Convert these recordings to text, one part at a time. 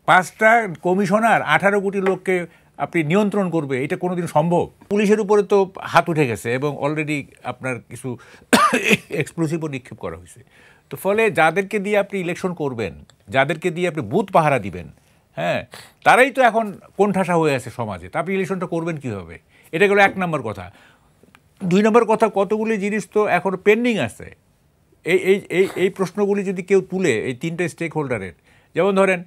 5টা কমিশনার 18 কোটি লোককে আপনি নিয়ন্ত্রণ করবে, এটা কোনোদিন সম্ভব? পুলিশের উপরে তো হাত উঠে গেছে এবং অলরেডি আপনার কিছু এক্সপ্লোসিভও নিক্ষেপ করা হয়েছে। তো ফলে যাদেরকে দিয়ে আপনি ইলেকশন করবেন, যাদেরকে দিয়ে আপনি বুথ পাহারা দিবেন, হ্যাঁ, তারাই তো এখন কোণঠাসা হয়ে আছে সমাজে। তা আপনি ইলেকশনটা করবেন কীভাবে? এটা গেলো 1 নম্বর কথা। 2 নম্বর কথা, কতগুলি জিনিস তো এখন পেন্ডিং আছে। এই এই এই এই প্রশ্নগুলি যদি কেউ তুলে, এই 3টে স্টেক হোল্ডারের, যেমন ধরেন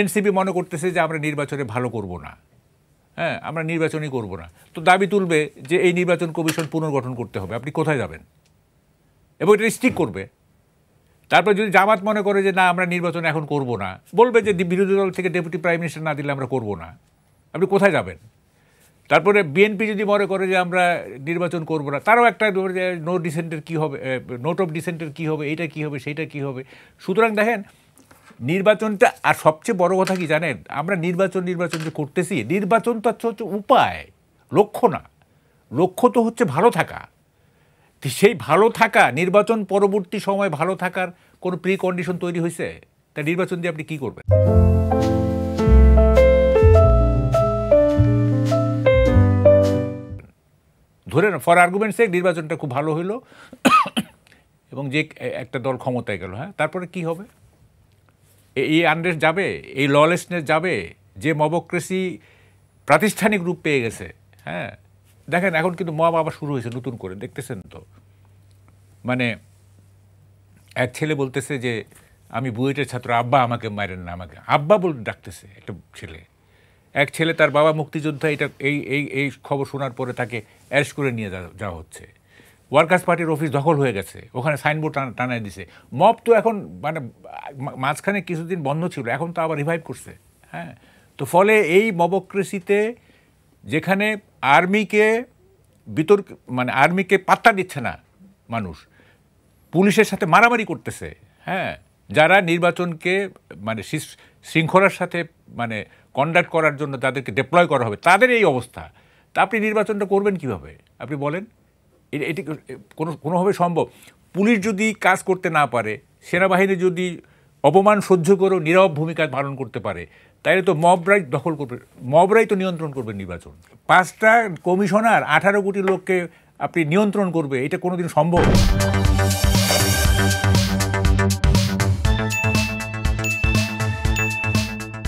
এনসিপি মনে করতেছে যে আমরা নির্বাচনে ভালো করব না, হ্যাঁ, আমরা নির্বাচনই করব না, তো দাবি তুলবে যে এই নির্বাচন কমিশন পুনর্গঠন করতে হবে। আপনি কোথায় যাবেন? এবং এটা স্টিক করবে। তারপর যদি জামাত মনে করে যে না আমরা নির্বাচন এখন করব না, বলবে যে বিরোধী দল থেকে ডেপুটি প্রাইম মিনিস্টার না দিলে আমরা করব না। আপনি কোথায় যাবেন? তারপরে বিএনপি যদি মনে করে যে আমরা নির্বাচন করব না, তারাও একটা নো ডিসেন্টের কী হবে, নোট অফ ডিসেন্টের কী হবে, এইটা কী হবে, সেইটা কী হবে। সুতরাং দেখেন, নির্বাচনটা, আর সবচেয়ে বড় কথা কি জানেন, আমরা নির্বাচন যে করতেছি, নির্বাচন তো হচ্ছে উপায়, লক্ষ্য না। লক্ষ্য তো হচ্ছে ভালো থাকা। সেই ভালো থাকা, নির্বাচন পরবর্তী সময় ভালো থাকার কোনো প্রি কন্ডিশন তৈরি হয়েছে? তা নির্বাচন দিয়ে আপনি কী করবেন? ধরে না, ফর আর্গুমেন্ট সেক নির্বাচনটা খুব ভালো হইল এবং যে একটা দল ক্ষমতায় গেল, হ্যাঁ, তারপরে কি হবে? এই আনরেস্ট যাবে, এই ললেসনেস যাবে, যে মবক্রেসি প্রাতিষ্ঠানিক রূপ পেয়ে গেছে। হ্যাঁ, দেখেন এখন কিন্তু মব আবার শুরু হয়েছে নতুন করে, দেখতেছেন তো। মানে এক ছেলে বলতেছে যে আমি বুয়েটের ছাত্র, আব্বা আমাকে মারেন না, আমাকে আব্বা বলে ডাকতেছে একটা ছেলে। এক ছেলে, তার বাবা মুক্তিযোদ্ধা, এটা এই খবর শোনার পরে তাকে অ্যারেস্ট করে নিয়ে যাওয়া হচ্ছে। ওয়ার্কার্স পার্টির অফিস দখল হয়ে গেছে, ওখানে সাইনবোর্ড টানায় দিছে। মব তো এখন মানে মাঝখানে কিছুদিন বন্ধ ছিল, এখন তো আবার রিভাইভ করছে। হ্যাঁ, তো ফলে এই মবক্রেসিতে যেখানে আর্মিকে আর্মিকে পাত্তা দিচ্ছে না মানুষ, পুলিশের সাথে মারামারি করতেছে, হ্যাঁ, যারা নির্বাচনকে শৃঙ্খলার সাথে কন্ডাক্ট করার জন্য তাদেরকে ডিপ্লয় করা হবে, তাদের এই অবস্থা। তা আপনি নির্বাচনটা করবেন কিভাবে? আপনি বলেন, এটি কোনোভাবে সম্ভব? পুলিশ যদি কাজ করতে না পারে, সেনাবাহিনী যদি অপমান সহ্য করেও নীরব ভূমিকা পালন করতে পারে, তাইলে তো মবরাই দখল করবে, মবরাই তো নিয়ন্ত্রণ করবে নির্বাচন। 5টা কমিশনার 18 কোটি লোককে আপনি নিয়ন্ত্রণ করবে, এটা কোনোদিন সম্ভব?